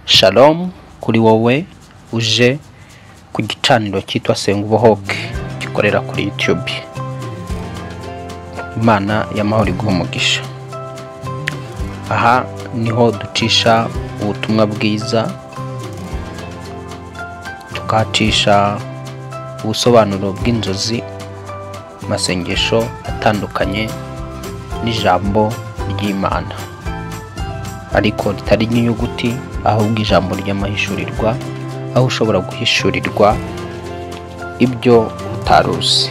Shalom kuri wowe uje ku gicaniro cyitwa Senga Ubohoke gikorera kuri YouTube. Imana y'amahoro iguhe umugisha. Aha niho ducisha ubutumwa bwiza, tukacisha ubusobanuro bw'inzozi, amasengesho atandukanye n'ijambo ry'Imana, ariko ritari inyuguti ahubwo ijambo ry'amahishurirwa, aho ushobora guhishurirwa ibyo utaruzi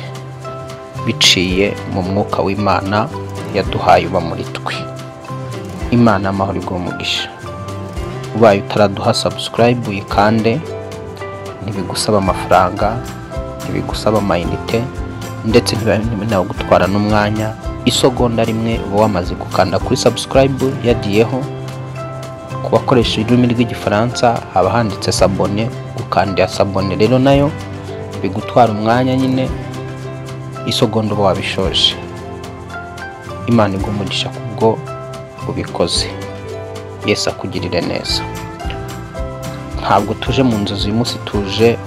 biciye mu mwuka w'Imana yaduhaye uba muri twe. Imana amahoro iguhe umugisha. Ubaye utaraduha subscribe uyikande, ntibigusaba amafaranga, ntibigusaba amayinite, ndetse ntibinawe gutwara n'umwanya. Isogonda rimwe uba wamaze gukanda kuri subscribe yagiyeho. Ku bakoresha ururimi rw'igifaransa haba handitse s'abonner, gukanda s'abonner rero nayo bigutwara umwanya nyine, isogonda uba wabishoje. Imana iguhe umugisha kubwo ubikoze. Yesu akugirire neza. Ntabwo tuje mu nzozi uyu munsi, tuje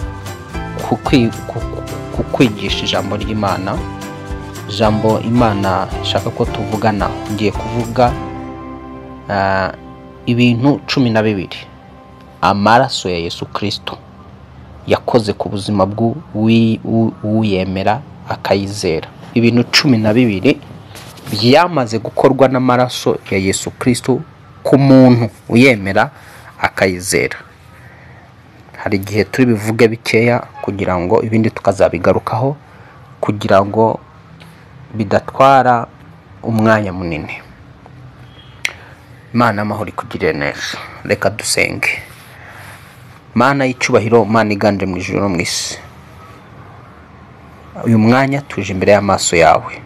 kukwigisha ijambo ry'Imana. Ijambo Imana ishaka ko tuvugana, ngiye kuvuga ibintu 12 amaraso ya Yesu Kristo yakoze ku buzima bw'uwuyemera akayizera. Ibintu 12 byamaze gukorwa n'amaraso ya Yesu Kristo ku muntu uyemera akayizera. Hari igihe turi bivuge bikeya kugira ngo ibindi tukazabigarukaho, kugira ngo bidatwara umwanya munini. Imana amahoro ikugirire neza. Reka dusenge. Mana y'icyubahiro, Mana iganje mu ijuru no mu isi, uyu mwanya tuje imbere y'amaso yawe,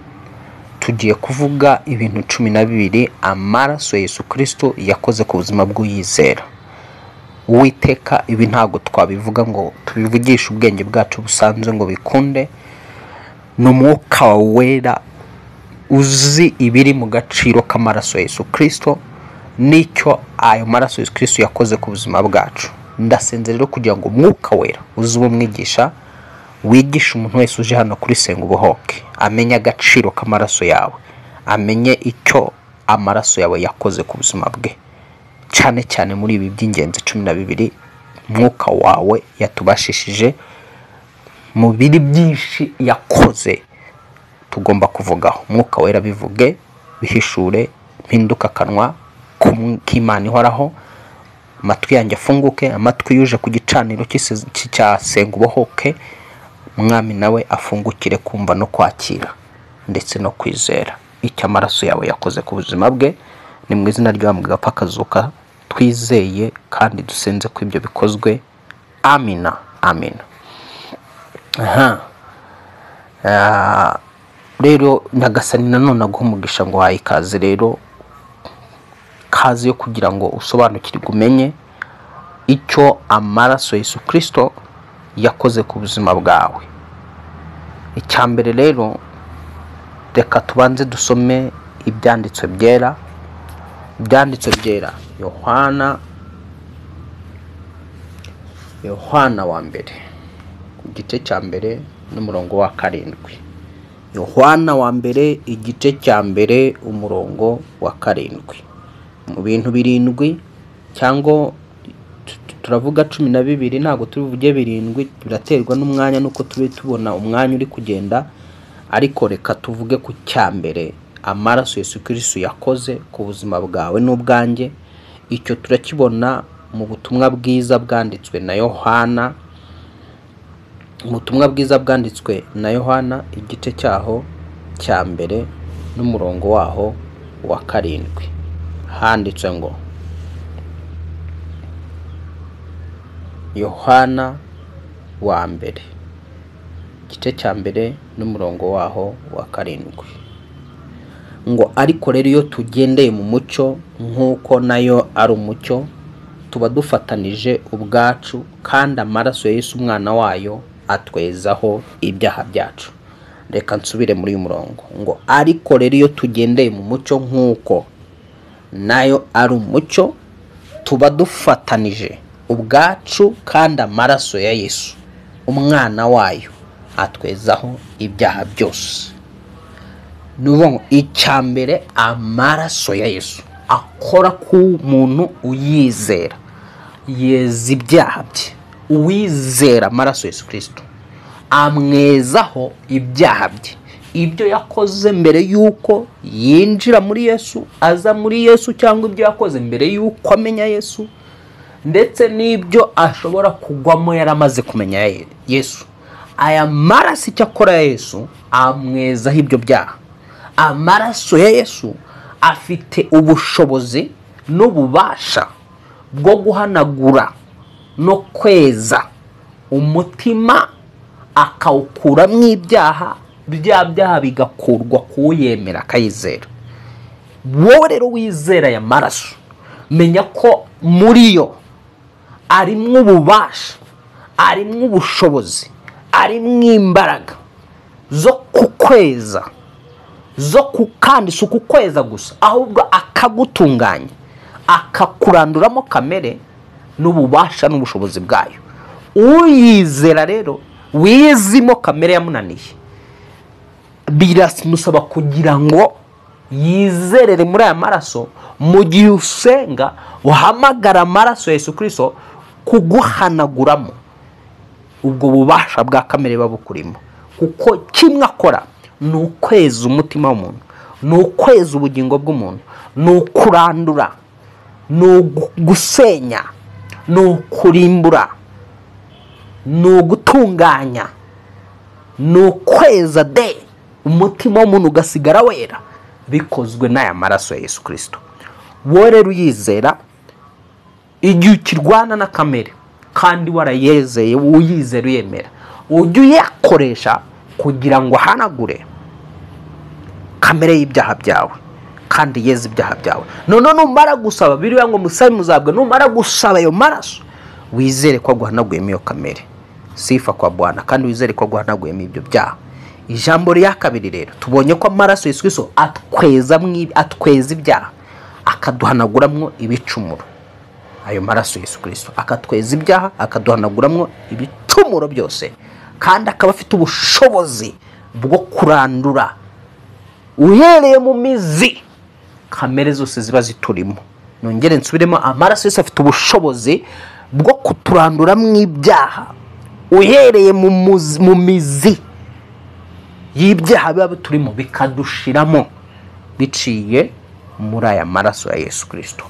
tugiye kuvuga ibintu 12 amaraso ya Yesu Kristo yakoze ku buzima bw'uyizera. Uwiteka, ibi ntago twabivuga ngo tubivugishe ubwenge bwacu busanzwe ngo bikunde, n'umwuka wera uzi ibiri mu gaciro k'amaraso ya Yesu Kristo, nicyo ayo maraso ya Yesu Kristo yakoze ku buzima bwacu. Ndasenze rero kugira ngo umwuka wera uzi umwigisha, wigisha umuntu wese uje hano kuri Senga Ubohoke amenye agaciro k'amaraso yawe, amenye icyo amaraso yawe yakoze ku buzima bwe, cyane cyane muri ibi by'ingenzi 12 umwuka wawe yatubashishije. Mu biri byinshi yakoze tugomba kuvugaho, umwuka wera bivuge, bihishure, mpinduka kanwa k'Imana ihoraho. Amatwi yanjye afunguke, amatwi yuje ku gicaniro cya Senga Ubohoke, Mwami nawe afungukire kumva no kwakira ndetse no kwizera icyo amaraso yawe yakoze ku buzima bwe. Ni mu izina ryawe mugapfa kazuka twizeye kandi dusenze ko ibyo bikozwe. Amina, amina. Rero Nyagasani nanone aguha umugisha ngo wahe ikaze rero, kazi yo kugira ngo usobanukirwe, umenye icyo amaraso ya Yesu Kristo yakoze ku buzima bwawe. Icyambere rero, reka tubanze dusome ibyanditswe byera. Ibyanditswe byera, Yohana wa mbere igice cya mbere n'umurongo wa 7. Yohana wa mbere igice cya mbere umurongo wa 7. Mu bintu 7 cyangwa turavuga 12, ntago tubivuge 7, biraterwa n'umwanya nuko tube tubona umwanya uri kugenda, ariko reka tuvuge ku cyambere amaraso Yesu Kristo yakoze ku buzima bwawe n'ubwanjye. Icyo turakibona mu butumwa bwiza bwanditswe na Yohana, ubutumwa bwiza bwanditswe na Yohana igice cyaho cya mbere n'umurongo waho wa 7. Handitse ngo, Yohana wa mbere igice cya mbere n'umurongo waho wa 7, ngo ariko rero iyo tugendeye mu mucyo nk'uko nayo ari umucyo, tuba dufatanije ubwacu, kandi amaraso ya Yesu umwana wayo atwezaho ibyaha byacu. Reka nsubire muri uyu murongo, ngo ariko rero iyo tugendeye mu mucyo nk'uko nayo ari umucyo, tuba dufatanije ubwacu, kandi amaraso ya Yesu umwana wayo atwezaho ibyaha byose. Nuvuga icyambere amaraso ya Yesu akora ku muntu uyizera, yeza ibyaha bye. Uwizera amaraso Yesu Kristo amwezaho ibyaha bye, ibyo yakoze mbere yuko yinjira muri Yesu, aza muri Yesu, cyangwa ibyo yakoze mbere yuko amenya Yesu, ndetse n'ibyo ashobora kugwamo yaramaze kumenya Yesu. Aya maraso icyo akora ya Yesu amwezaho ibyo byaha. Amaraso ya Yesu afite ubushobozi n'ububasha bwo guhanagura no kweza umutima, akawukuramo ibyaha, bya byaha bigakurwa kuwuyemera akayizera. Wowe rero wizera aya maraso, menya ko muri yo arimwo ububasha, arimwo ubushobozi, arimwo imbaraga zo kukweza, kandi si ukukweza gusa, ahubwo akagutunganya, akakuranduramo kamere n'ububasha n'ubushobozi bwayo. Uyizera rero wizimo kamere yamunaniye, biramusaba kugira ngo yizerere muri aya maraso. Mu gihe usenga uhamagara amaraso ya Yesu Kristo kuguhanaguramo ubwo bubasha bwa kamere babukurimo, kuko kimwe akora ni ukweza umutima w'umuntu, ni ukweza ubugingo bw'umuntu, ni ukurandura, ni ugusenya, ni ukurimbura, ni ugutunganya, ni ukweza de umutima w'umuntu ugasigara wera, bikozwe n'aya maraso ya Yesu Kristo. Wowe rero uyizera, igihe ukirwana na kamere kandi warayezeye, uyizera uyemera, ujye uyakoresha kugira ngo ahanagure kamere y'ibyaha byawe kandi yeze ibyaha byawe. None numara gusaba, biriya ngo musabe muzabwa, numara gusaba ayo maraso wizere ko aguhanaguyemo iyo kamere. Sifa kwa Bwana, kandi wizere ko aguhanaguyemo ibyo byaha. Ijambo rya kabiri rero, tubonye ko amaraso Yesu Kristo atweza ibyaha, akaduhanaguramwo ibicumuro. Ayo maraso Yesu Kristo akatweza ibyaha, akaduhanaguramwo ibicumuro byose, kandi akaba afite ubushobozi bwo kurandura uhereye mu mizi kamere zose ziba ziturimo. Nongere nsubiremo, amaraso Yesu afite ubushobozi bwo kuturanduramo ibyaha uhereye mu mizi y'ibyaha biba biturimo, bikadushiramo biciye muri aya maraso ya Yesu Kristo.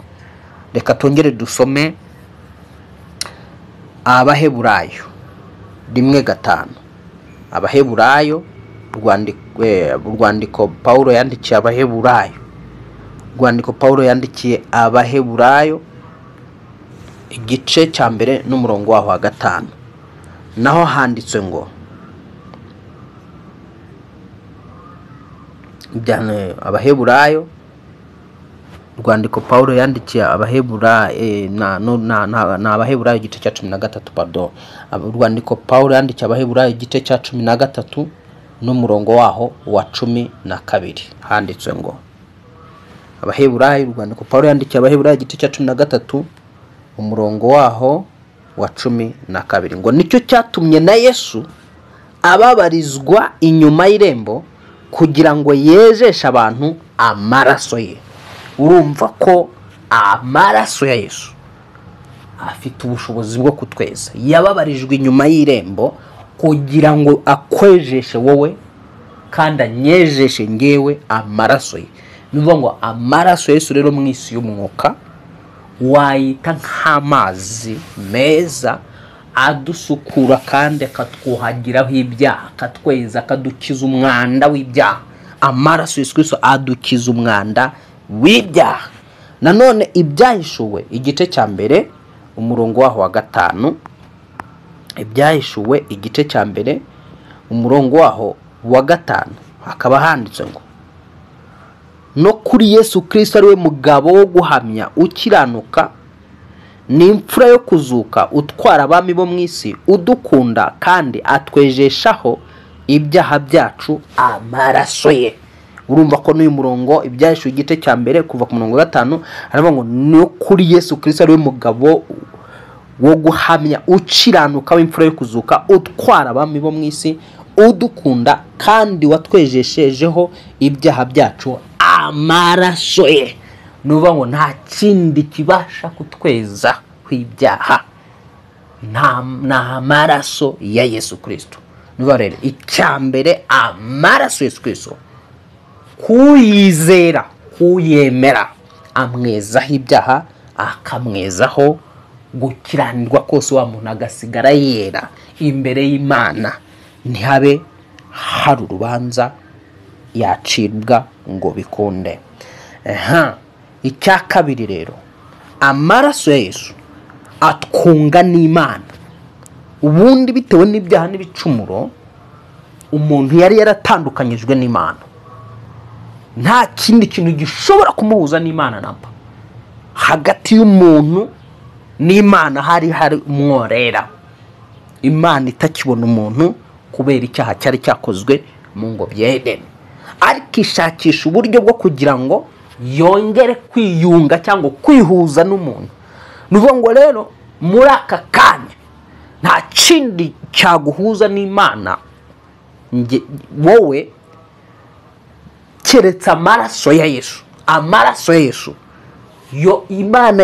Reka tongere dusome Abaheburayo 1:5. Abaheburayo, urwandiko Paulo yandikiye Abaheburayo, urwandiko Paulo yandikiye Abaheburayo igice cya mbere n'umurongo waho wa 5. Naho handitswe ngo, byane Abaheburayo, urwandiko Paulo yandikiye Abaheburayo na Abaheburayo igice cya 13, pardon. Urwandiko Paulo yandikiye Abaheburayo igice cya 13 n'umurongo waho wa 12. Handitswe ngo, Abaheburayo, urwandiko Paulo yandikiye Abaheburayo igice cya 13 umurongo waho wa 12, ngo nicyo cyatumye na Yesu ababarizwa inyuma y'irembo kugira ngo yejeshe abantu amaraso ye. Urumva ko amaraso ya Yesu afite ubushobozi bwo kutweza. Yababarijwe inyuma y'irembo kugira ngo akwejeshe wowe kandi anyejeshe ngewe amaraso ye. Nivuga ngo amaraso ya Yesu rero mu isi y'umwuka wayita nk'amazi meza adusukura kandi akatwuhagiraho ibyaha, akatweza, akadukiza umwanda w'ibyaha. Amaraso Yesu Kristo adukiza umwanda w'ibyaha. Nanone ibyahishuwe igice cya mbere umurongo waho wa 5, ibyahishuwe igice cya mbere umurongo waho wa 5, hakaba handitse ngo, no kuri Yesu Kristo ariwe mugabo wo guhamya, ukiranuka, n'imfura yo kuzuka, utwara abami bo mu isi, udukunda kandi atwejeshaho ibyaha byacu amaraso ye. urumva ko n'uyu murongo ibyahishwe igice cya mbere kuva ku murongo 5 aravuga ngo no kuri Yesu Kristo ari we mugabo wo guhamya ukiranuka w'imfura yo kuzuka utwara abami bo mu isi udukunda kandi watwejeshejeho ibyaha byacu amaraso ye. Nuvuga ngo nta kindi kibasha kutweza kw'ibyaha nta amaraso ya Yesu Kristo. Nuvuga rero icyambere amaraso Yesu Kristo kuyizera kuyemera amwezaho ibyaha akamwezaho gukiranirwa kose wa muntu agasigara yera imbere y'Imana ntihabe hari urubanza yacibwa ngo bikunde. Icya kabiri rero amaraso ya Yesu atwunga n'Imana. Ubundi bitewe n'ibyaha n'ibicumuro umuntu yari yaratandukanyijwe n'Imana, nta kindi kintu gishobora kumuhuza n'Imana namba. Hagati y'umuntu n'Imana hari umworera, Imana itakibona umuntu kubera icyaha cyari cyakozwe mu ngobyi ya Edeni, ariko ishakisha uburyo bwo kugira ngo yongere kwiyunga cyangwa kwihuza n'umuntu. Nuvuga ngo rero muri aka kanya nta kindi cyaguhuza n'Imana wowe keretse amaraso ya Yesu. Amaraso ya Yesu yo Imana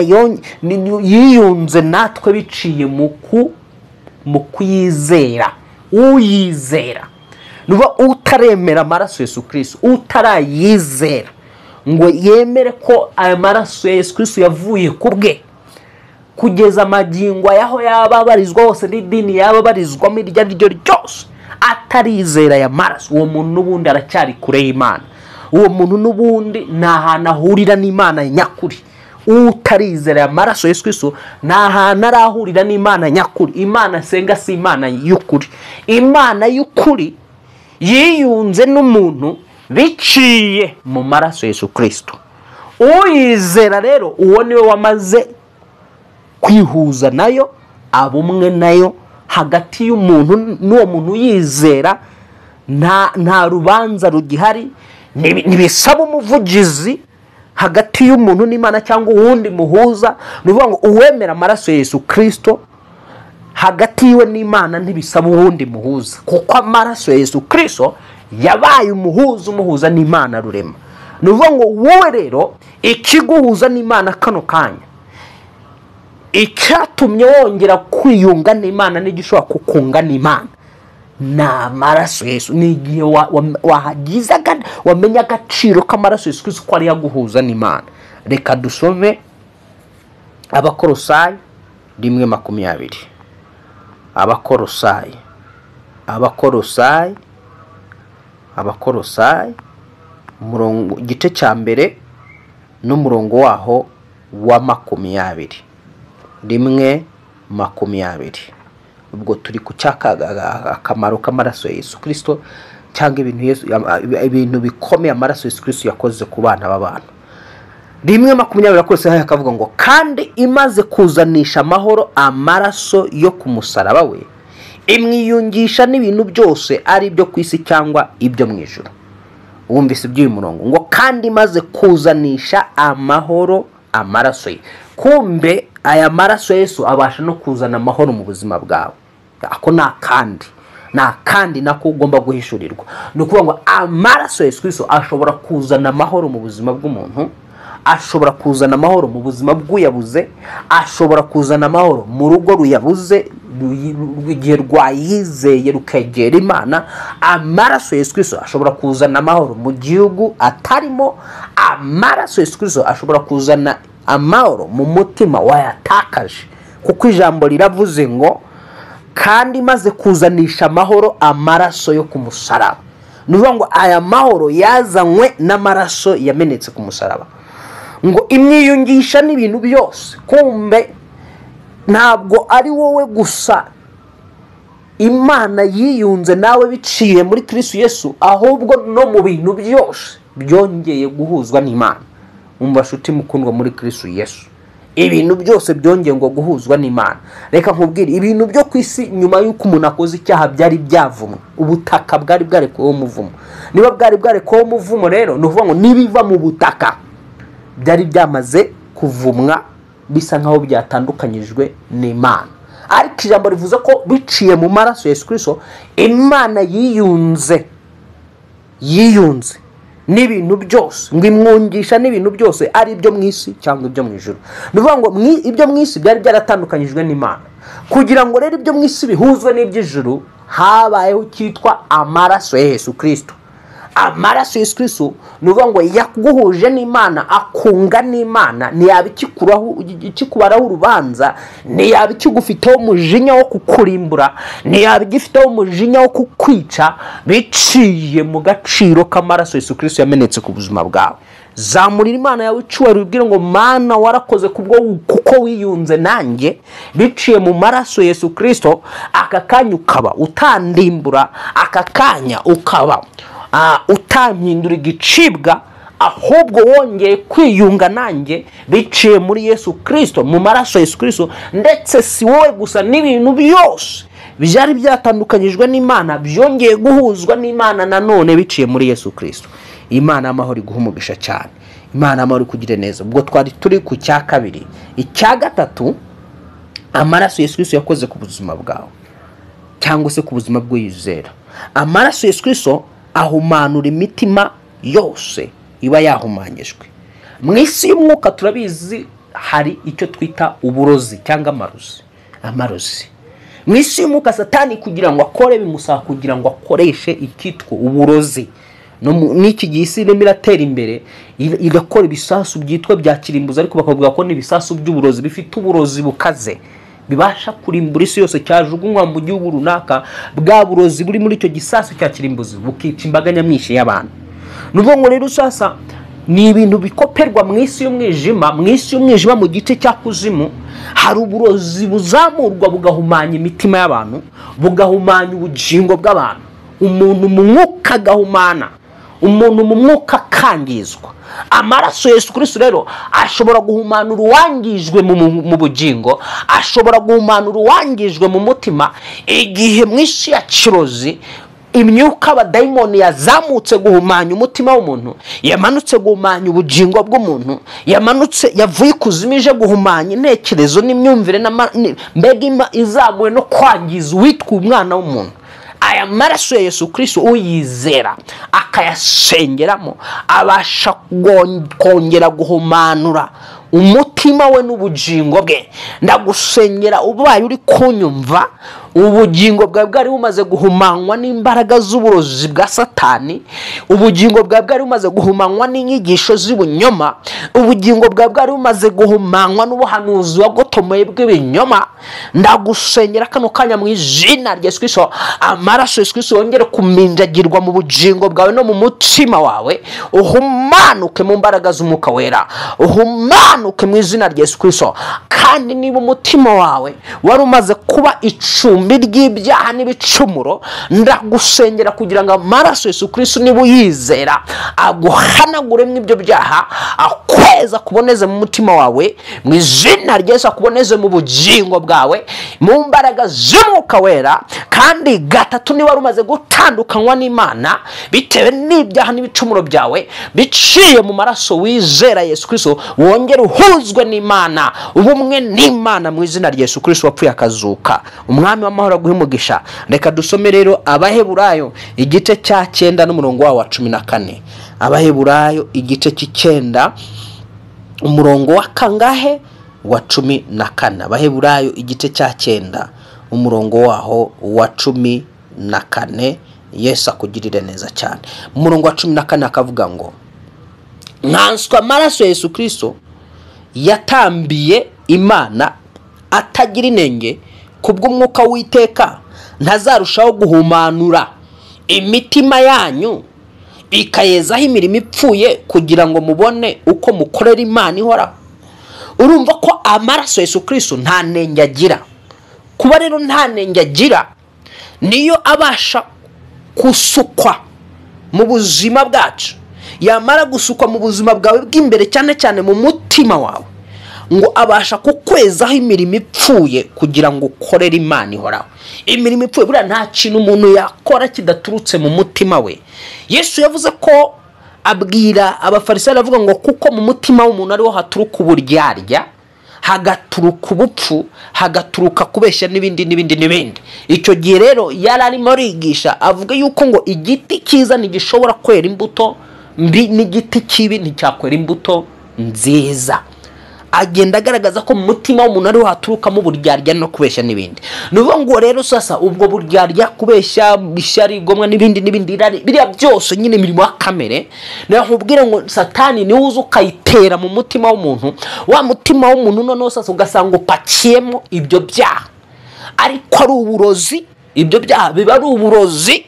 yiyunze natwe biciye mu kuyizera. Uyizera nuba utaremera amaraso Yesu Kristo, utarayizera ngo yemere ko aya maraso ya Yesu Kristo yavuye kubwe kugeza magingo yaho yababarizwa hose n'idini yababarizwamo iryo ryo ryose, atarizera ya maraso, uwo muntu n'ubundi aracyari kure y'Imana. Uwo muntu n'ubundi nta hantu ahurira n'Imana nyakuri. Utarizera ya maraso Yesu Kristo nta hantu arahurira n'Imana nyakuri. Imana senga si Imana y'ukuri. Imana y'ukuri yiyunze n'umuntu biciye mu maraso Yesu Kristo. Uyizera rero uwo niwe wamaze kwihuza nayo, abumwe nayo. Hagati y'umuntu n'uwo muntu yizera nta rubanza rugihari, nibisaba umuvugizi hagati y'umuntu n'Imana cyangwa uwundi muhuza. Nuvuga ngo uwemera amaraso ya Yesu Kristo hagati yiwe n'Imana ntibisaba uwundi muhuza, kuko amaraso ya Yesu Kristo yabaye umuhuza n'Imana rurema. Nuvuga ngo wowe rero ikiguhuza n'Imana kano kanya, icyatumye wongera kwiyunga n'Imana n'igishobora kukunga n'Imana na amaraso Yesu. Ni igihe wahagizaga wamenya agaciro k'amaraso Yesu Kristo ko ari yaguhuza n'Imana. Reka dusome Abakolosayi 1:20. Abakolosayi murongo gice cya mbere n'umurongo waho wa 20. 1:20. Ubwo turi ku akamaro k'amaraso ya Yesu Kristo cyangwa ibintu bikomeye amaraso Yesu Kristo yakoze ku bana b'abantu. 1:20 kose hakavuga ngo kandi imaze kuzanisha amahoro amaraso yo ku musaraba we imwiyungisha n'ibintu byose ari byo ku isi cyangwa ibyo mu ijuru. Wumvise iby'uyu murongo ngo kandi imaze kuzanisha amahoro amaraso ye. Kumbe aya maraso Yesu abasha no kuzana amahoro mu buzima bwawe. Ako nta kandi nako ugomba guhishurirwa. Nukuvuga ngo amaraso Yesu Kristo ashobora kuzana amahoro mu buzima bw'umuntu, ashobora kuzana amahoro mu buzima bw'uyabuze, ashobora kuzana amahoro mu rugo ruyabuze igihe rwayizeye rukegera Imana. Amaraso Yesu Kristo ashobora kuzana amahoro mu gihugu atarimo. Amaraso Yesu Kristo ashobora kuzana amahoro mu mutima wayatakaje, kuko ijambo riravuze ngo kandi maze kuzanisha amahoro amaraso yo ku musaraba. Nuvuga ngo aya mahoro yazanywe n'amaraso yamenetse ku musaraba, ngo imwiyungisha n'ibintu byose. Kumbe ntabwo ari wowe gusa Imana yiyunze nawe biciye muri Kristo Yesu, ahubwo no mu bintu byose byongeye guhuzwa n'Imana. Umva shuti mukundwa muri Kristo Yesu, ibintu byose byongeye ngo guhuzwa n'Imana. Reka nkubwire, ibintu byo ku isi nyuma y'uko umuntu akoze icyaha byari byavumwe, ubutaka bwari bwarekuweho umuvumo. Niba bwari bwarekuweho umuvumo rero ni ukuvuga ngo nibiva mu butaka byari byamaze kuvumwa, bisa nkaho byatandukanyijwe n'Imana. Ariko ijambo rivuze ko biciye mu maraso ya Yesu Kristo Imana yiyunze n'ibintu byose, ngo imwungisha n'ibintu byose, ari ibyo mu isi cyangwa ibyo mu ijuru. Bivuga ngo ibyo mu isi byari byaratandukanyijwe n'Imana, kugira ngo rero ibyo mu isi bihuzwe n'iby'ijuru habayeho cyitwa amaraso ya Yesu Kristo. Amaraso ya Yesu Kristo nuvuga ngo yaguhuje n'Imana, akunga n'Imana, ntiyaba ikikubaraho urubanza, ntiyaba ikigufiteho umujinya wo kukurimbura, ntiyaba igifiteho umujinya wo kukwica, biciye mu gaciro k'amaraso Yesu Kristo yamenetse ku buzima bwawe. Zamurira Imana yawe icyubahiro, ubwire ngo Mana warakoze kuko wiyunze nanjye biciye mu maraso Yesu Kristo. Aka kanya ukaba utandimbura, aka kanya ukaba utampindura igicibwa, ahubwo wongeye kwiyunga nanjye biciye muri Yesu Kristo, mu maraso Yesu Kristo. Ndetse si wowe gusa, n'ibintu byose byari byatandukanyijwe n'Imana byongeye guhuzwa n'Imana nanone biciye muri Yesu Kristo. Imana amahoro iguha umugisha cyane, Imana amahoro ikugire neza. Ubwo twari turi ku cya kabiri. Icya gatatu, amaraso Yesu Kristo yakoze ku buzima bwawe cyangwa se ku buzima bw'uyizera. Amaraso Yesu Kristo ahumanura imitima yose iba yahumanyijwe. Mu isi y'umwuka turabizi hari icyo twita uburozi cyangwa amarozi. Mu isi y'umwuka Satani kugira ngo akore bimusaba kugira ngo akoreshe ikitwa uburozi. N'iki gihe isi irimo iratera imbere, igakora ibisasu byitwa bya kirimbuzi, ariko bakavuga ko n'ibisasu by'uburozi bifite uburozi bukaze, bibasha kurimbura isi yose, cyajugunywa mu gihugu runaka. Bwa burozi buri muri icyo gisasu cya kirimbuzi bukica imbaga nyamwinshi y'abantu. Nuvuga ngo rero sasa ni ibintu bikoperwa mu isi y'umwijima. Mu isi y'umwijima mu gice cya kuzimu hari uburozi buzamurwa bugahumanya imitima y'abantu, bugahumanya ubugingo bw'abantu. Umuntu mu mwuka agahumana, umuntu mu mwuka akangizwa. Amaraso Yesu Kristo rero ashobora guhumanura uwangijwe mu bugingo, ashobora guhumanura uwangijwe mu mutima. Igihe mu isi ya kirozi imyuka abadayimoni yazamutse guhumanya umutima w'umuntu, yamanutse guhumanya ubugingo bw'umuntu, yavuye kuzimije guhumanya intekerezo n'imyumvire, mbega izamuwe no kwangiza uwitwa umwana w'umuntu. Aya maraso ya Yesu Kristo uyizera akayasengeramo abasha kongera guhumanura umutima we n'ubugingo bwe. Ndagusengera ubaye uri kunyumva, ubugingo bwawe bwari bumaze guhumanywa n'imbaraga z'uburozi bwa Satani, ubugingo bwawe bwari bumaze guhumanywa n'inyigisho z'ibinyoma, ubugingo bwawe bwari bumaze guhumanywa n'ubuhanuzi wagotomeye bw'ibinyoma. Ndagusengera kano kanya mu izina rya Yesu Kristo, amaraso Yesu Kristo yongere kuminjagirwa mu bugingo bwawe no mu mutima wawe, uhumanuke mu mbaraga z'umwuka wera, uhumanuke mu izina rya Yesu Kristo. Kandi niba umutima wawe wari umaze kuba icumbi ry'ibyaha n'ibicumuro, ndagusengera kugira ngo amaraso Yesu Kristo niba uyizera aguhanaguremo ibyo byaha, akweza kuboneze mu mutima wawe, mu izina rya Yesu akuboneze mu bugingo bwawe, mu mbaraga z'umwuka wera. Kandi gatatu, niba wari umaze gutandukanywa n'Imana bitewe n'ibyaha n'ibicumuro byawe, biciye mu maraso wizera Yesu Kristo, wongere uhuzwe n'Imana, ubumwe n'Imana mu izina rya Yesu Kristo wapfuye akazuka. Umwami w'amahoro aguhe umugisha. Reka dusome rero Abaheburayo igice cya 9 n'umurongo wa 14. Abaheburayo igice cy'9 umurongo wa kangahe? Wa 14. Abaheburayo igice cya 9 umurongo waho wa 14. Yesu akugirire neza cyane. Umurongo wa 14 akavuga ngo, nkanswa amaraso ya Yesu Kristo yatambiye Imana atagira inenge, kubw'umwuka w'iteka ntazarushaho guhumanura imitima yanyu ikayezaho imirimo ipfuye, kugira ngo mubone uko mukorera Imana ihoraho. Urumva ko amaraso ya Yesu Kristo nta nenge agira. Kuba rero nta nenge agira, niyo abasha gusukwa mu buzima bwacu. Yamara gusukwa mu buzima bwawe bw'imbere, cyane cyane mu mutima wawe, ngo abasha kukwezaho imirimo ipfuye kugira ngo ukorere Imana ihoraho. Imirimo ipfuye buriya nta kintu umuntu yakora kidaturutse mu mutima we. Yesu yavuze ko abwira abafarisayo avuga ngo kuko mu mutima w'umuntu ariho haturuka uburyarya, hagaturuka ubupfu, hagaturuka kubeshya n'ibindi. Icyo gihe rero yari arimo arigisha avuga yuko ngo igiti cyiza ntigishobora kwera imbuto mbi, n'igiti kibi nticyakwera imbuto nziza. Agenda agaragaza ko mu mutima w'umuntu ariho haturukamo uburyarya no kubeshya n'ibindi. Nuvuga ngo rero sasa ubwo buryarya, kubeshya, ishyari, gomwa n'ibindi biriya byose nyine imirimo ya kamere, naho nkubwira ngo Satani niwe uza ukayitera mu mutima w'umuntu. Wa mutima w'umuntu noneho sasa ugasanga upakiyemo ibyo byaha, ariko ari uburozi. Ibyo byaha biba ari uburozi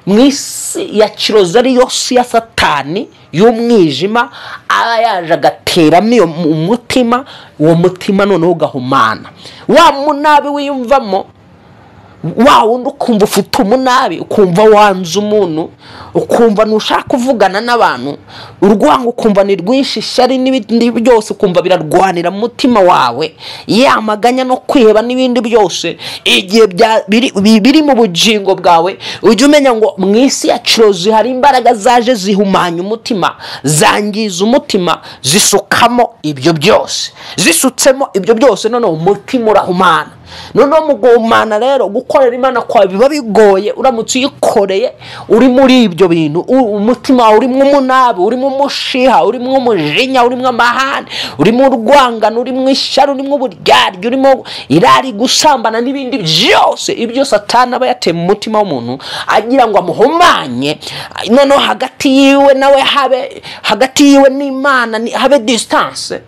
mw'isi ya kirozi, ariyo si ya Satani y'umwijima, aba yaje agateramo iyo umutima. Uwo mutima noneho ugahumana. Wa munabi wiyumvamo, wa wundi ukumva ufite umunabi, ukumva wanze umuntu, ukumva ntushaka kuvugana n'abantu, urwango ukumva ni rwinshi, ishyari n'ibindi byose ukumva birarwanira mu mutima wawe, yamaganya no kwiheba n'ibindi byose. Igihe biri mu bugingo bwawe, ujye umenya ngo mu isi ya kirozi hari imbaraga zaje zihumanya umutima, zangiza umutima, zisukamo ibyo byose. Zisutsemo ibyo byose noneho umutima urahumana. Noneho mu guhumana rero, gukorera Imana kwawe biba bigoye uramutse uyikoreye uri muri ibyo bintu. Umutima urimo umunabi, urimo umushiha, urimo umujinya, urimo amahane, urimo urwangano, urimo ishyari, urimo uburyarya, urimo irari, gusambana n'ibindi byose. Ibyo Satani aba yateye mu mutima w'umuntu agira ngo amuhumanye. Noneho hagati yiwe nawe hagati yiwe n'Imana habe distance.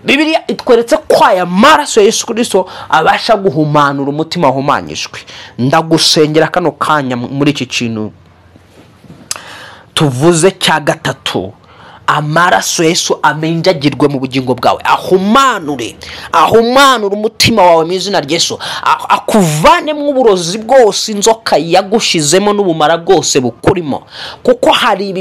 Bibiliya itweretse ko aya maraso ya Yesu Kristo abasha guhumanura umutima wahumanyijwe. Ndagusengera kano kanya muri iki kintu tuvuze cya gatatu, amaraso Yesu amenjagirwe mu bugingo bwawe, ahumanure umutima wawe mu izina rya Yesu, akuvanemo uburozi bwose inzoka yagushizemo n'ubumara bwose bukurimo. Kuko hari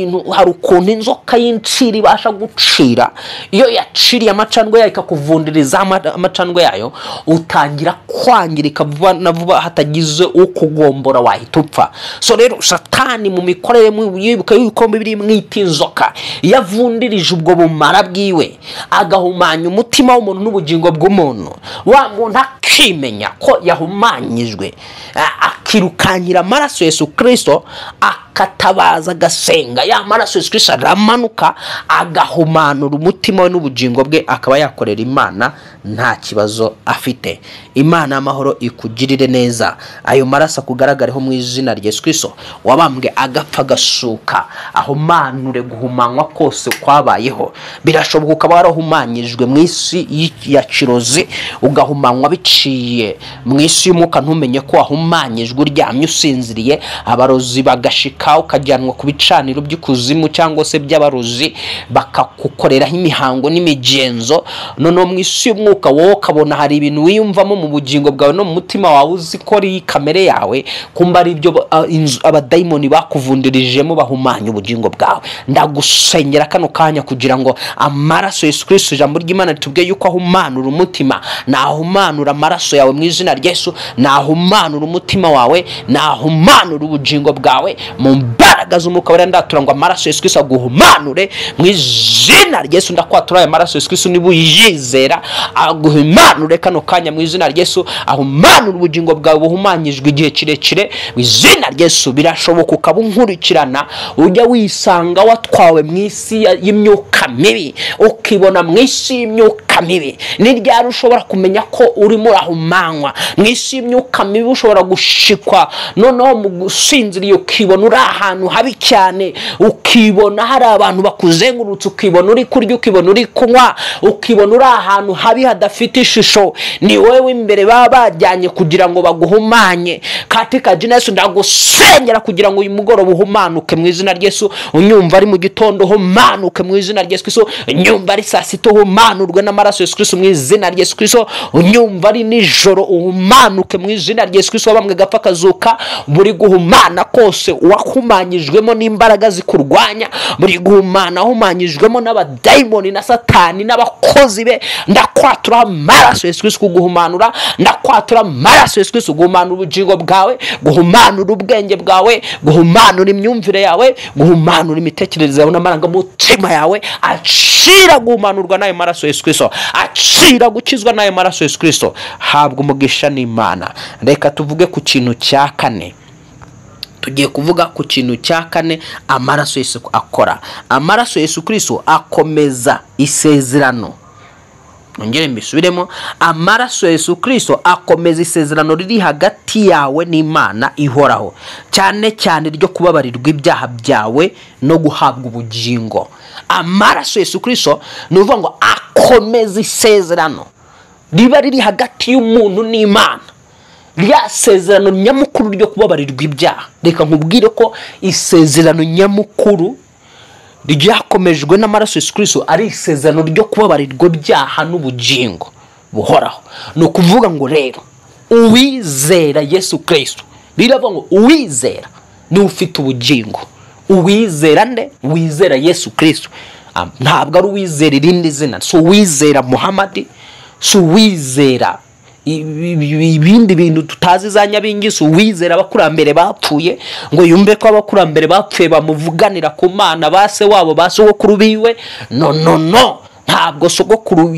ukuntu inzoka y'incira ibasha gucira. Iyo yaciriye amacandwe yayo ikakuvundiriza amacandwe yayo, utangira kwangirika vuba na vuba, hatagize ukugombora wahita upfa. So rero Satani mu mikorere yibuka yuko biri mwita inzoka, yavundirije ubwo bumara bwiwe, agahumanya umutima w'umuntu n'ubugingo bw'umuntu. Wa muntu akimenya ko yahumanyijwe, akirukankira amaraso Yesu Kristo, akatabaza agasenga. Ya maraso Yesu Kristo aramanuka agahumanura umutima we n'ubugingo bwe, akaba yakorera Imana nta kibazo afite. Imana y'amahoro ikugirire neza. Ayo maraso akugaragareho mu izina rya Yesu Kristo, wabambwe agapfa gasuka, ahumanure guhumanywa kose kwabayeho. Birashoboka ukaba warahumanyijwe mu isi ya kirozi, ugahumanywa biciye mu isi y'umwuka, ntumenye ko wahumanyijwe uryamye usinziriye. Abarozi bagashika ukajyanwa ku bicaniro by'ikuzimu cyangwa se by'abarozi, bakakukoreraho imihango n'imigenzo. Noneho mu isi y'umwuka wowe ukabona hari ibintu wiyumvamo mu bugingo bwawe no mu mutima wawe, uzi ko ari kamere yawe, kumba ari ibyo abadayimoni bakuvundirijemo bahumanya ubugingo bwawe. Ndagusengera kano kanya kugira ngo amaraso Yesu Kristo, ijambo ry'Imana ritubwiye yuko ahumanura umutima, nahumanura amaraso yawe mu izina rya Yesu, nahumanura umutima wawe, nahumanura ubugingo bwawe mu mbaraga z'umwuka wera. Ndatura ngo amaraso Yesu Kristo aguhumanure mu izina rya Yesu. Ndakwatura aya maraso Yesu Kristo niba uyizera, aguhumanure kano kanya mu izina rya Yesu, ahumanura ubugingo bwawe buhumanyijwe igihe kirekire mu izina rya Yesu. Birashoboka ukaba unkurikirana ujya wisanga watwawe mu isi y'imyuka mibi, ukibona mu isi y'imyuka mibi. Ni ryari ushobora kumenya ko urimo urahumanywa mu isi y'imyuka mibi? Ushobora gushikwa noneho mu gusinziriye, ukibona uri ahantu habi cyane, ukibona hari abantu bakuzengurutse, ukibona uri kurya, ukibona uri kunywa, ukibona uri ahantu habi hadafite ishusho. Ni wewe imbere baba bajyanye kugira ngo baguhumanye. Katika jina Yesu ndagusengera kugira ngo uyu mugoroba uhumanuke mu izina rya Yesu. Unyumva ari mu gitondo, humanuke mu izina rya Yesu. Unyumva ari saa sita, humanurwe n'amaraso n'amaraso Yesu Kristo mu izina rya Yesu Kristo. Unyumva ari nijoro uhumanuke mu izina rya Yesu Kristo. Bamwe gapfa kazuka, buri guhumana kose wakumanyijwemo n'imbaraga zikurwanya, buri guhumana humanyijwemo n'abadayimoni na satani n'abakozi be, ndakwatura amaraso Yesu Kristo kuguhumanura, ndakwatura amaraso Yesu Kristo guhumanura ubugingo bwawe, guhumanura ubwenge bwawe, guhumanura imyumvire yawe, guhumanura imitekerereze yawe n'amarangamutima yawe. Acira guhumanurwa n'ayo maraso Yesu Kristo, acira gukizwa n'ayo maraso Yesu Kristo. Habwa umugisha n'Imana. Reka tuvuge ku kintu cya kane. Tugiye kuvuga ku kintu cya kane amaraso Yesu akora. Amaraso Yesu Kristo akomeza isezerano. Nongere mbisubiremo, amaraso Yesu Kristo akomeza isezerano riri hagati yawe n'Imana ihoraho, cyane cyane ryo kubabarirwa ibyaha byawe no guhabwa ubugingo. Amaraso Yesu Kristo ni uvuga ngo akomeza isezerano riba riri hagati y'umuntu n'Imana, rya sezerano nyamukuru ryo kubabarirwa ibyaha. Reka nkubwire ko isezerano nyamukuru ryakomejwe n'amaraso Yesu Kristo ari isezerano ryo kubabarirwa ibyaha n'ubugingo buhoraho. Ni ukuvuga ngo rero uwizera Yesu Kristo, biravuga ngo uwizera ni ufite ubugingo. Uwizera nde? Uwizera Yesu Kristo. Ntabwo ari uwizera irindi zina, si uwizera Muhammad, si uwizera ibindi bintu tutazi za nyabingisi, uwizera abakurambere bapfuye ngo yumve ko abakurambere bapfuye bamuvuganira ku Mana base wabo basogokuru biwe. No, ntabwo sogokuru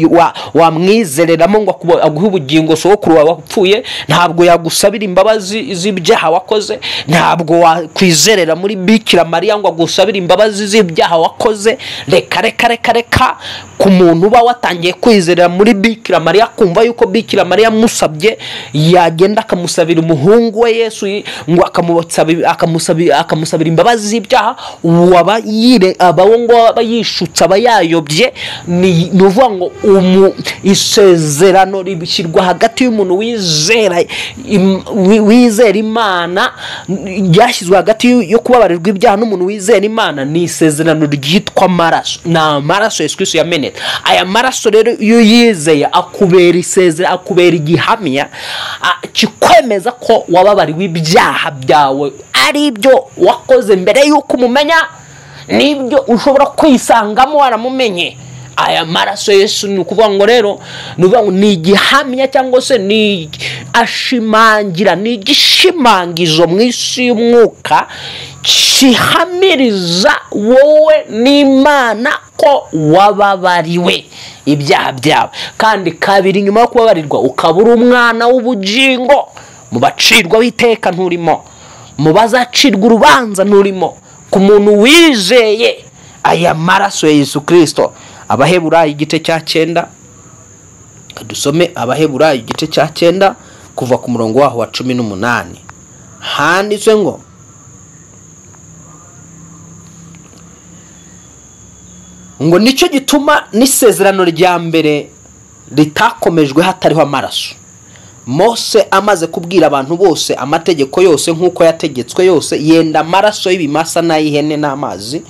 wamwizereramo ngo aguhe ubugingo. Sogokuru wawe wapfuye ntabwo yagusabira imbabazi z'ibyaha wakoze, ntabwo wakwizerera muri Bikira Mariya ngo agusabire imbabazi z'ibyaha wakoze. Reka ku muntu uba watangiye kwizerera muri Bikira Mariya, kumva yuko Bikira Mariya musabye yagenda akamusabira umuhungu we Yesu ngo akamusabira imbabazi z'ibyaha, abawo ngo aba yishutse, aba yayobye. Ni uvuga ngo isezerano ribishyirwa hagati y'umuntu wizera Imana, ryashyizwe hagati yo kubabarirwa ibyaha n'umuntu wizera Imana. Ni isezerano ryitwa amaraso. Ni amaraso Yesu Kristo yamenetse. Aya maraso rero iyo yizeye akubera isezerano, akubera igihamya kikwemeza ko wababariwe ibyaha byawe, ari byo wakoze mbere y'uko umumenya, nibyo ushobora kwisangamo waramumenye. Aya maraso Yesu ni ukuvuga ngo rero ni igihamya cyangwa se ni ashimangira, ni igishimangizo mu isi y'umwuka kihamiriza wowe n'Imana ko wababariwe ibyaha byawe. Kandi kabiri, nyuma yo kubabarirwa ukabura umwana w'ubugingo, mu bacirwa w'iteka nturimo, mu bazacirwa urubanza nturimo. Ku muntu wizeye aya maraso ya Yesu Kristo. Abaheburayo igice cya 9, dusome Abaheburayo igice cya 9 kuva ku murongo waho wa 18. Handitswe ngo nicyo gituma n'isezerano rya mbere ritakomejwe hatariho amaraso. Mose amaze kubwira abantu bose amategeko yose nk'uko yategetswe yose, yenda amaraso y'ibimasa n'ay'ihene n'amazi,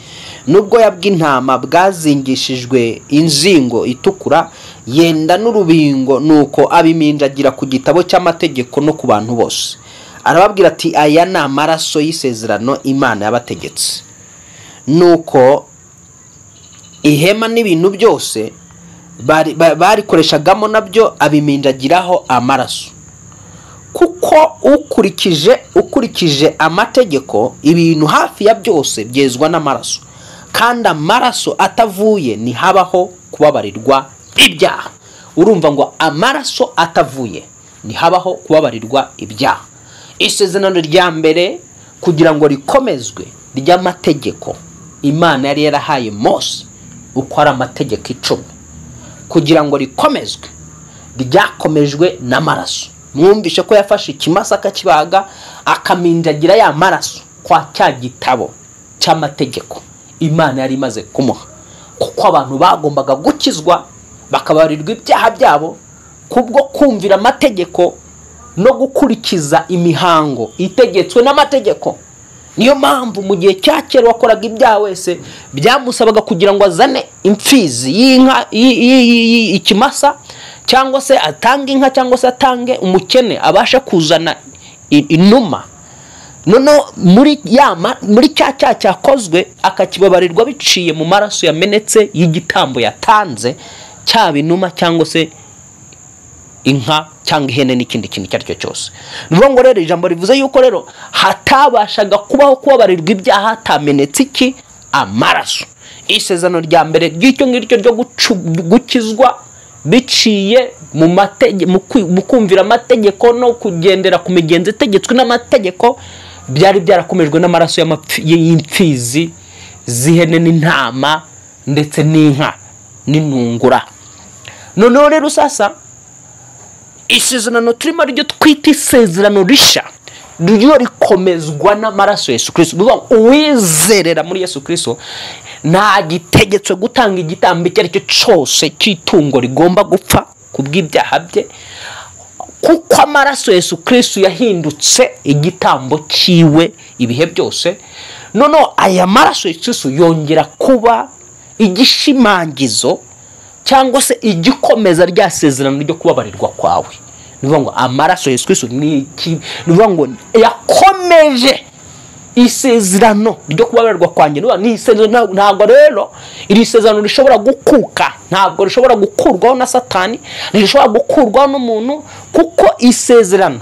nubwo yabw'intama bwazingishijwe inzingo itukura, yenda n'urubingo, nuko abiminjagira ku gitabo cy'amategeko no ku bantu bose. Arababwira ati aya ni amaraso y'isezerano Imana yabategetse. Nuko ihema n'ibintu byose barikoreshagamo nabyo abiminjagiraho amaraso. Kuko ukurikije amategeko, ibintu hafi ya byose byezwa n'amaraso, kandi amaraso atavuye ntihabaho kubabarirwa ibyaha. Urumva ngo amaraso atavuye ntihabaho kubabarirwa ibyaha. Isezerano rya mbere kugira ngo rikomezwe ry'amategeko Imana yari yarahaye Mose uko ari amategeko 10, kugira ngo rikomezwe ryakomejwe n'amaraso. Mwumvishe ko yafashe ikimasa akakibaga akaminjagira ya maraso kwa cya gitabo cy'amategeko Imana yari imaze kumuha, kuko abantu bagombaga gukizwa bakabarirwa ibyaha byabo kubwo kumvira amategeko no gukurikiza imihango itegetswe n'amategeko. niyo mpamvu mu gihe cya kera wakoraga ibyaha wese byamusabaga kugira ngo azane imfizi y'inka ikimasa, cyangwa se atange inka, cyangwa se atange umukene abasha kuzana inuma. Noneho muri cya cyakozwe akakibabarirwa biciye mu maraso yamenetse y'igitambo yatanze, cyaba inuma cyangwa se inka cyangwa ihene n'ikindi kintu icyo ari cyo cyose. Nivuga ngo rero ijambo rivuze yuko rero hatabashaga kubaho kubabarirwa ibyaha hatamenetse iki? Amaraso. Isezerano rya mbere ry'icyo ngicyo ryo gukizwa biciye mu kumvira amategeko no kugendera ku migenzo itegetswe n'amategeko byari byarakomejwe n'amaraso y'imfizi z'ihene n'intama ndetse n'inka n'intungura. Noneho rero sasa isezerano turimo ryo twita isezerano rishya ryo rikomezwa n'amaraso Yesu Kristo. Uwizerera muri Yesu Kristo nta gitegetswe gutanga igitambo icyo ari cyo cyose cy'itungo rigomba gupfa kubw'ibyaha bye, kuko amaraso Yesu Kristo yahindutse igitambo cyiwe ibihe byose. Noneho aya maraso Yesu Kristo yongera kuba igishimangizo cyangwa se igikomeza rya sezerano ryo kubabarirwa kwawe. Nivuga ngo amaraso Yesu Kristo nivuga ngo yakomeje isezerano ryo kubabarirwa kwanjye. Ni isezerano, ntabwo rero iri sezerano rishobora gukuka, ntabwo rishobora gukurwaho na Satani, rishobora gukurwaho n'umuntu, kuko isezerano,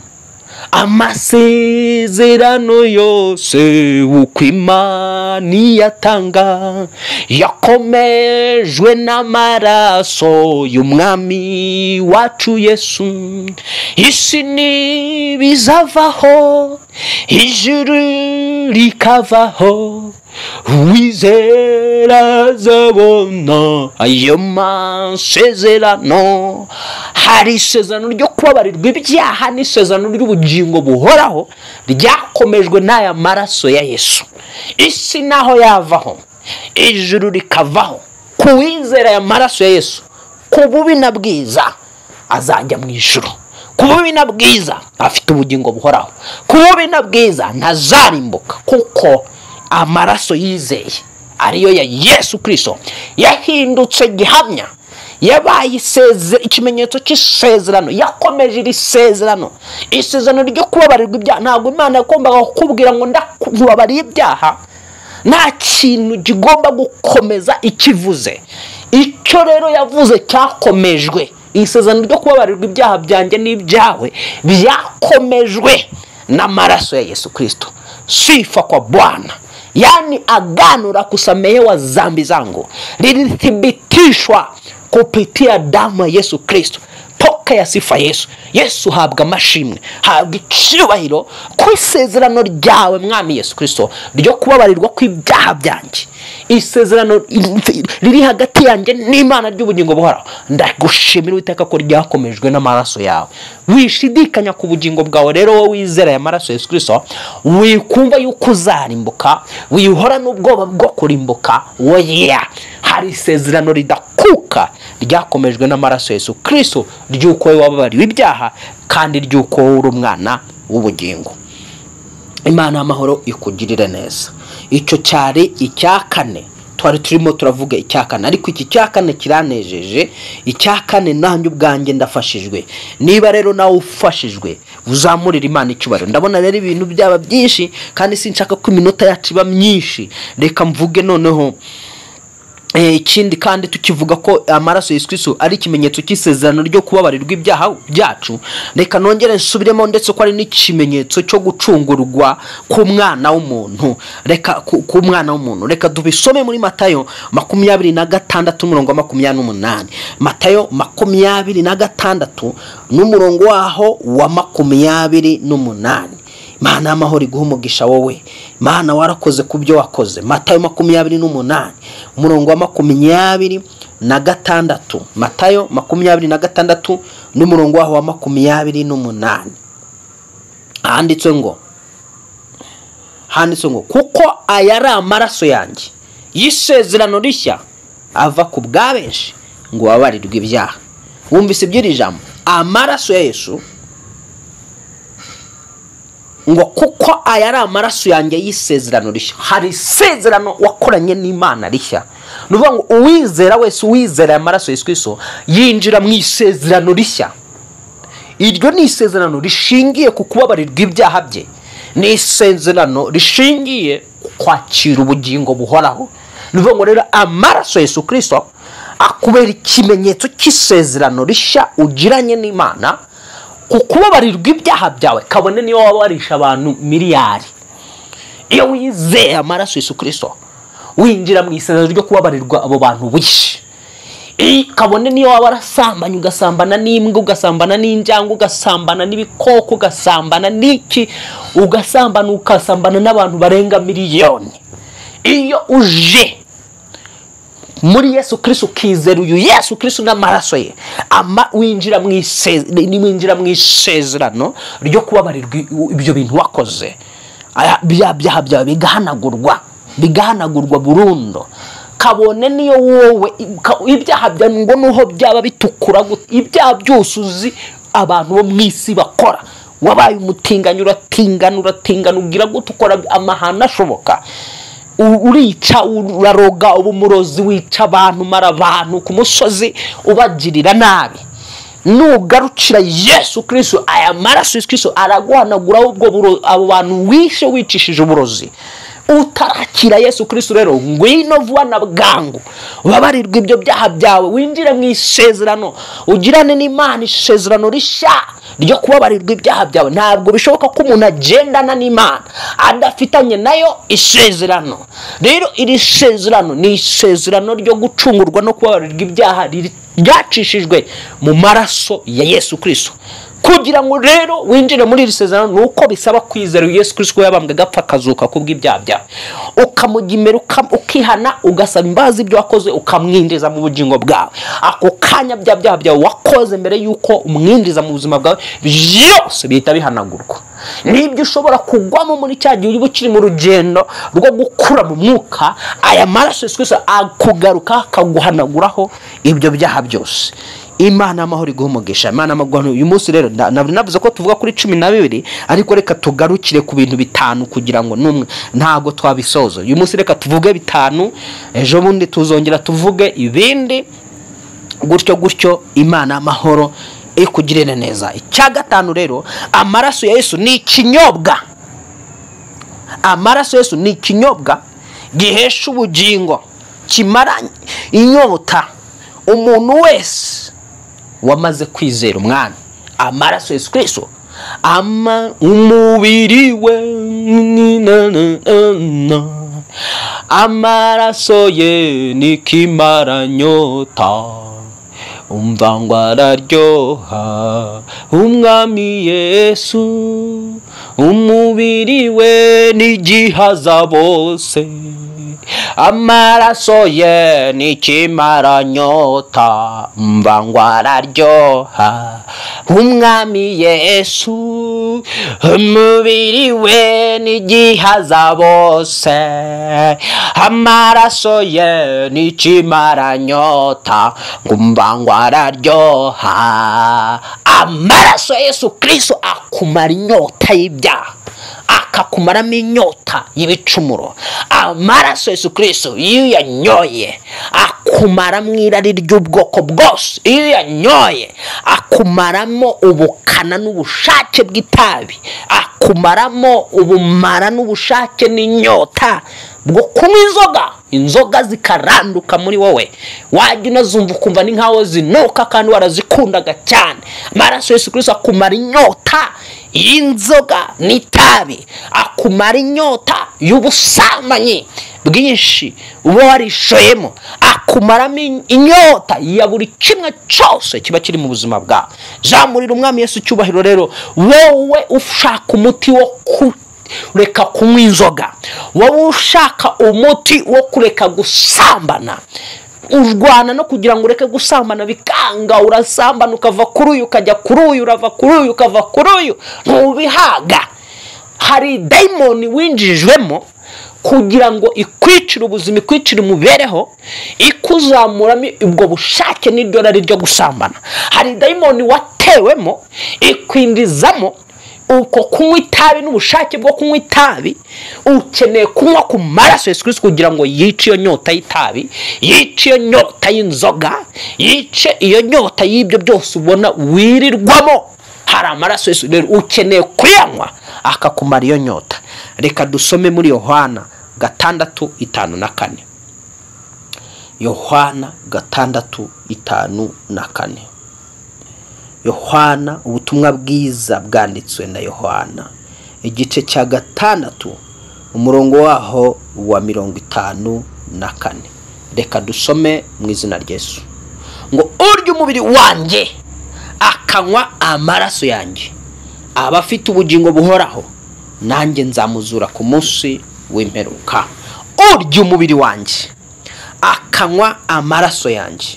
amasezerano yose uko Imana iyatanga yakomejwe n'amaraso y'umwami wacu Yesu. Isi ntibizavaho, ijuru rikavaho, uwizera azabona ayo masezerano. Hari isezerano ryo kubabarirwa ibyaha n'isezerano ry'ubugingo buhoraho ryakomejwe n'aya maraso ya Yesu. Isi naho yavaho, ijuru rikavaho, kuwizera aya maraso ya Yesu, ku bubi na bwiza azajya mu ijuru, ku bubi na bwiza afite ubugingo buhoraho, ku bubi na bwiza ntazarimbuka, kuko amaraso yizeye ariyo ya Yesu Kristo yahindutse gihamya, yabaye ikimenyetso cy'isezerano, yakomeje iri sezerano. Isezerano ryo kubabarirwa ibyaha, ntabwo Imana yakombaga kukubwira ngo ndakubabariye ibyaha, nta kintu kigomba gukomeza ikivuze. Icyo rero yavuze cyakomejwe. Isezerano ryo kubabarirwa ibyaha byanjye n'ibyawe byakomejwe n'amaraso ya Yesu Kristo. Sifa kwa Bwana. Yani agano la kusamehewa dhambi zangu lilithibitishwa kupitia damu ya Yesu Kristo. Pokea sifa Yesu. Yesu habwa amashimwe, habwa icyubahiro ku isezerano ryawe mwami Yesu Kristo ryo kubabarirwa kw'ibyaha byanjye. Isezerano riri hagati yanjye n'Imana ry'ubugingo buhoraho. Ndagushimira Uwiteka ko ryakomejwe n'amaraso yawe. Wishidikanya ku bugingo bwawe rero wowe wizera ya maraso Yesu Kristo, wikumva yuko uzarimbuka, wihora n'ubwoba bwo kurimbuka. Oya, hari isezerano ridakuka ryakomejwe n'amaraso Yesu Kristo ry'uko wababariwe ibyaha kandi ry'uko uri umwana w'ubugingo. Imana y'amahoro ikugirire neza. Icyo cyari icya kane twari turimo turavuga, icya kane, ariko iki cya kane kiranejeje. Icya kane nanjye ubwanjye ndafashijwe. Niba rero nawe ufashijwe uzamurira Imana icyubahiro. Ndabona rero ibintu byaba byinshi kandi sinshaka ko iminota yacu iba myinshi, reka mvuge noneho ikindi kandi tukivuga ko amaraso Yesu Kristo ari ikimenyetso cy'isezerano ryo kubabarirwa ibyaha byacu. Reka nongere nsubiremo ndetse ko ari n'ikimenyetso cyo gucungurwa ku mwana w'umuntu. Ku mwana w'umuntu reka dubisome muri Matayo 26:28. Matayo 26 n'umurongo waho wa 28. Mana amahoro iguha umugisha wowe. Mana warakoze kubyo wakoze. Matayo 28 umurongo wa 26. Matayo 26 n'umurongo waho wa 28. Handitswe ngo kuko aya ari amaraso yanjye y'isezerano rishya ava ku bwa benshi ngo babarirwe ibyaha. Wumvise by'iri jambo amaraso ya Yesu. ngo kuko aya ari amaraso yanjye y'isezerano rishya. Hari isezerano wakoranye n'Imana rishya. Nuvuga ngo uwizera wese, uwizera amaraso Yesu Kristo yinjira mu isezerano rishya. Iryo ni isezerano rishingiye ku kubabarirwa ibyaha bye, ni isezerano rishingiye kwakira ubugingo buhoraho. Nuvuga ngo rero amaraso Yesu Kristo akubera ikimenyetso cy'isezerano rishya ugiranye n'Imana, kukubabarirwa ibyaha byawe. Kabone niyo waba warisha abantu miliyari, iyo wizeye amaraso Yesu Kristo winjira mu isezerano ryo kubabarirwa abo bantu wishe. Kabone niyo waba warasambanye, ugasambana n'imbwa, ugasambana n'injangwe, ugasambana n'ibikoko, ugasambana n'iki, ukasambana n'abantu barenga miliyoni, iyo uje muri Yesu Kristo ukizera uyu Yesu Kristo n'amaraso ye, winjira mu isezerano ryo kubabarirwa ibyo bintu wakoze. Byaha byawe bigahanagurwa burundu. Kabone niyo wowe ibyaha byawe ngo nuho byaba bitukura, ibyaha byose uzi abantu bo mu isi bakora, wabaye umutinganya, uratingana ugira gute, ukora amahano ashoboka, urica, uraroga, ubumurozi, wica abantu, mara abantu ku musozi, ubagirira nabi. Nugarukira Yesu Kristo, aya maraso Yesu Kristo araguhanagura abo bantu wishe wicishije uburozi. Utarakira Yesu Kristo rero, ngwino vuba na bwangu ubabarirwa ibyo byaha byawe, winjire mu isezerano ugirane n'Imana isezerano rishya ryo kubabarirwa ibyaha byawe. Ntabwo bishoboka ko umuntu agendana n'Imana adafitanye nayo isezerano. Rero iri sezerano ni isezerano ryo gucungurwa no kubabarirwa ibyaha ryacishijwe mu maraso ya Yesu Kristo. Kugira ngo rero winjire muri iri sezerano, nuko bisaba kwizera Yesu Kristo yabambwe agapfa akazuka kubw'ibyaha byawe, ukamugimera, ukihana, ugasaba imbabazi ibyo wakoze, ukamwinjiza mu bugingo bwawe. Ako kanya byaha byawe wakoze mbere yuko umwinjiza mu buzima bwawe byose bihita bihanagurwa. Nibyo ushobora kugwamo muri cya gihe uri bukiri mu rugendo rwo gukura mu mwuka, aya maraso Yesu Kristo akugaruka akaguhanaguraho ibyo byaha byose. Imana amahoro iguhumugisha. Imana amagwano. Uyu munsi rero navuze ko tuvuga kuri 12, ariko reka tugarukire ku bintu 5 kugira ngo numwe ntago twabisozo. Uyu munsi reka tuvuge 5, ejo bundi tuzongera tuvuge ibindi, gutyo Imana amahoro ikugirene neza. Icya 5 rero, amaraso ya Yesu ni ikinyobwa. Amaraso ya Yesu ni ikinyobwa gihesha ubugingo, kimara inyota umuntu wese wamaze kwizera umwana. Amaraso Yesu Kristo, umubiri we, amaraso ye ni kimara nyota, umva ngo araryoha umwami Yesu, umubiri we ni gihaza bose, amaraso ye ni kimara nyota, umva ngo araryoha umwami Yesu, umubiri we ni gihaza bose, amaraso ye ni kimara nyota, umva ngo araryoha. Amaraso ya Yesu Kristo akumara inyota y'ibyaha, akakumaramo inyota y'ibicumuro. Amaraso Yesu Kristo iyo yanyoye akumaramo irari ry'ubwoko bwose. Iyo yanyoye akumaramo ubukana n'ubushake bw'itabi, akumaramo ubumara n'ubushake n'inyota bwo kunywa inzoga zikaranduka muri wowe, wajya unazumva ukumva ni nkaho zinuka kandi warazikundaga cyane. Amaraso Yesu Kristo akumara inyota y'inzoga n'itabi, akumara inyota y'ubusambanyi bwinshi uba warishoyemo, akumaramo inyota ya buri kimwe cyose kiba kiri mu buzima bwawe. Jamurira umwami Yesu cyubahiro. Rero wowe ushaka umuti wo kureka kunywa inzoga, wowe ushaka umuti wo kureka gusambana, urwana no kugira ngo ureke gusambana bikanga, urasambana ukava kuri uyu ukajya kuri uyu, urava kuri uyu ukava kuri uyu, ntubihaga. Hari daimoni winjijwemo kugira ngo ikwicira ubuzima, ikwicira umubereho, ikuzamuramo ubwo bushake n'iryo rari ryo gusambana. Hari daimoni watewemo ikwindizamo uko kunywa itabi n'ubushake bwo kunywa itabi ukeneye kunywa ku maraso Yesu Kristo kugira ngo yice iyo nyota y'itabi, yice iyo nyota y'inzoga, yice iyo nyota y'ibyo byose ubona wirirwamo. Hari amaraso Yesu rero ukeneye kuyanywa akakumara iyo nyota. Reka dusome muri Yohana 6:5-4. Yohana 6:5-4. Yohana, ubutumwa bwiza bwanditswe na Yohana, igice cya 6 umurongo waho wa 54. Reka dusome mu izina rya Yesu. Ngo urya umubiri wanjye akanywa amaraso yanjye aba afite ubugingo buhoraho, nanjye nzamuzura ku munsi w'imperuka. Urya umubiri wanjye akanywa amaraso yanjye,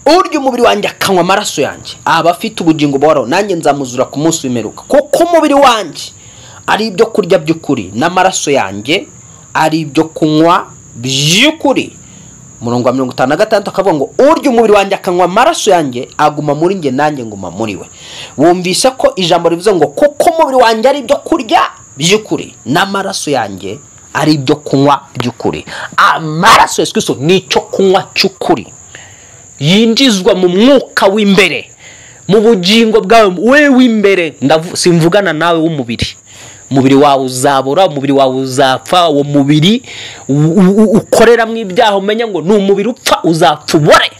urya umubiri wanjye akanywa amaraso yanjye aba afite ubugingo buhoraho, nanjye nzamuzura ku munsi w'imperuka. Kuko umubiri wanjye ari ibyo kurya by'ukuri n'amaraso yanjye ari ibyo kunywa by'ukuri. Murongo wa 56 akavuga ngo urya umubiri wanjye akanywa amaraso yanjye aguma muri nge, nanjye nguma muri we. Wumvise ko ijambo rivuze ngo kuko umubiri wanjye ari ibyo kurya by'ukuri n'amaraso yanjye ari ibyo kunywa by'ukuri. Amaraso Yesu Kristo nicyo kunywa cy'ukuri, yinjizwa mu mwuka w'imbere, mu bugingo bwawe wewe w'imbere. Simvugana nawe w'umubiri. Umubiri wawe uzabora, umubiri wawe uzapfa, uwo mubiri ukorera mu ibyaha umenya ngo ni umubiri upfa, uzapfa ubore.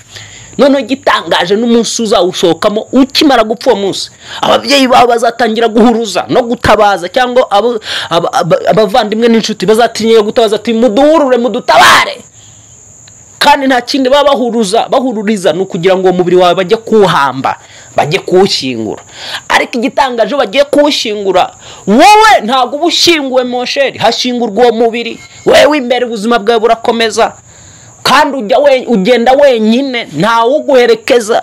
None gitangaje n'umunsi uzawushokamo ukimara gupfa uwo munsi, ababyeyi bawe bazatangira guhuruza no gutabaza, cyangwa abavandimwe n'inshuti bazatinye gutabaza ati muduhurure mudutabare. Kandi nta kindi baba bahururiza no kugira ngo umubiri wawe bajye kuhamba, bajye kuwushyingura. Ariko igitangaje bagiye kuwushyingura, wowe ntago ubushyinguwe mosheri, hashingurwa uwo mubiri. Wewe imbere ubuzima bwawe burakomeza, kandi ugenda wenyine, ntawe uguherekeza.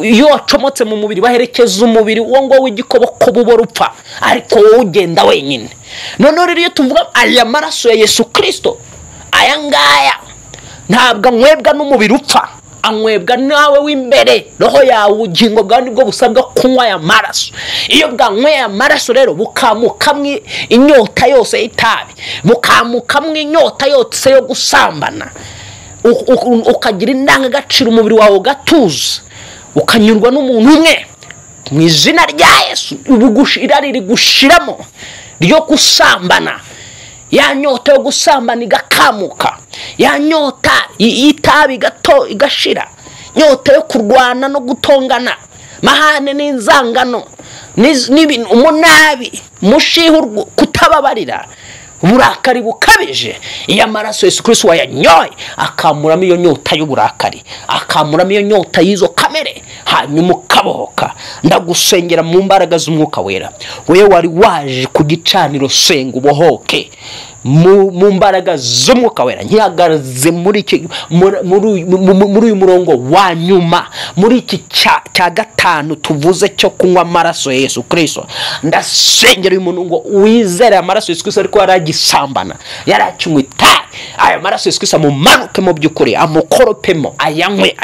Iyo wacomotse mu mubiri baherekeza umubiri uwo ngo w'igikoboko bubora upfa, ariko wowe ugenda wenyine. None rero iyo tuvuga aya maraso ya Yesu Kristo, aya ngaya ntabwo anywebwa n'umubiri upfa, anywebwa nawe w'imbere. Roho yawe ubugingo bwawe nibwo busabwa kunywa aya maraso. Iyo bwanyweye amaraso rero bukamukamwe inyota yose y'itabi, bukamukamwe inyota yose yo gusambana, ukagira indangagaciro, umubiri wawe ugatuza, ukanyurwa n'umuntu umwe. Mu izina rya Yesu irari rigushiramo ryo gusambana, ya nyota yo gusambana igakamuka, ya nyota y'itabi gato igashira, nyota yo kurwana no gutongana, mahane n'inzangano n'ibintu umunabi, mushihurwa, kutababarira, uburakari bukabije. Iyo amaraso Yesu Kristo wayanyoye akamuramo iyo nyota y'uburakari, akamuramo iyo nyota y'izo kamere, hanyuma ukabohoka. Ndagusengera mu mbaraga z'umwuka wera, wewe wari waje ku gicaniro, senga ubohoke mu mbaraga z'umwuka wera. Nkihagaze muri uyu murongo wa nyuma, muri iki cya 5 tuvuze cyo kunywa amaraso ya Yesu Kristo, ndasengera uyu muntu ngo wizere amaraso Yesu Kristo ariko yaragisambana, yarakinywa itabi. Aya maraso Yesu Kristo amumanuke mu by'ukuri, amukoropemo, ayanywe,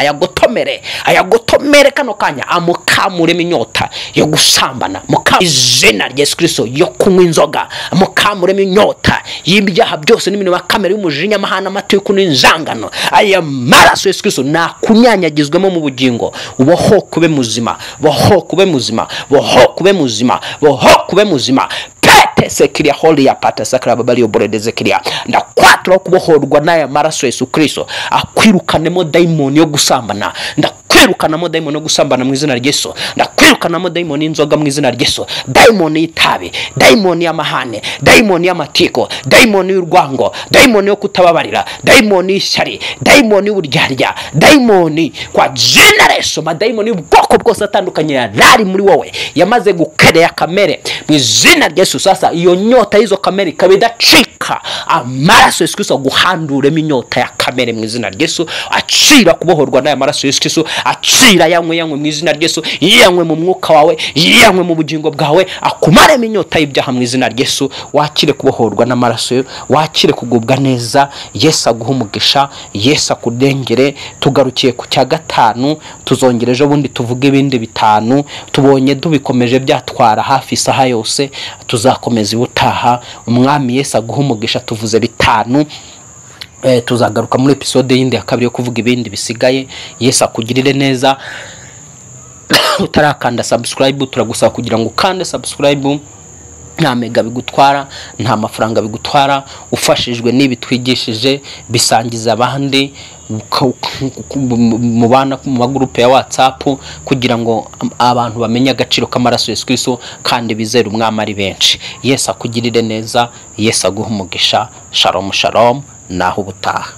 ayagotomere kano kanya, amukamuremo inyota yo gusambana, izina rya Yesu Kristo yo kunywa inzoga, amukamuremo inyota y'ibyaha byose n'iminwa ya kamere y'umujinya, amahane, amatiku n'inzangano. Aya maraso Yesu Kristo nakunyanyagizwemo mu bugingo, ubohoke ube muzima, bohoke ube muzima, bohoke ube muzima, bohoke ube muzima. Sekiria holi ya pata sakra babali oborede zekiria, ndakwatura kubohorwa n'aya maraso Yesu Kristo, akwirukanemo daimoni yo gusambana, ndakwirukanamo daimoni yo gusambana mu izina rya Yesu, ndakwirukanamo daimoni y'inzoga mu izina rya Yesu, daimoni y'itabi, daimoni y'amahane, daimoni y'amatiko, daimoni y'urwango, daimoni yo kutababarira, daimoni y'ishyari, daimoni y'uburyarya, daimoni kwa jina la Yesu, madaimoni y'ubwoko bwose atandukanye yarari muri wowe, yamaze gukereya kamere mu izina rya Yesu. Sasa iyo nyota y'izo kamere ikabidacika, amaraso Yesu Kristo guhanduremo inyota ya kamere mu izina rya Yesu. Acira kubohorwa n'aya maraso Yesu Kristo, acira yanywe mu izina rya Yesu, yanywe mu mwuka wawe, yanywe mu bugingo bwawe, akumaremo inyota y'ibyaha mu izina rya Yesu. Wakire kubohorwa n'amaraso, wakire kugubwa neza. Yesu aguha umugisha, Yesu akudengere. Tugarukiye ku cya gatanu, tuzongera ejo bundi tuvuge ibindi bitanu. Tubonye tubikomeje byatwara hafi isaha yose, tuzakomeza ubutaha. Umwami Yesu aguha umugisha. Tuvuze bitanu, tuzagaruka muri episode yindi ya kabiri yo kuvuga ibindi bisigaye. Yesu akugirire neza. Utarakanda subscribe, turagusaba kugira ngo ukande subscribe. Nta mega bigutwara, nta mafaranga bigutwara. Ufashijwe n'ibi twigishije, bisangiza abandi mu bana mu magroupe ya WhatsApp, kugira ngo abantu bamenye agaciro k'amaraso Yesu Kristo kandi bizere umwami ari benshi. Yesu akugirire neza, Yesu aguha umugisha. Shalom shalom, naho ubutaha.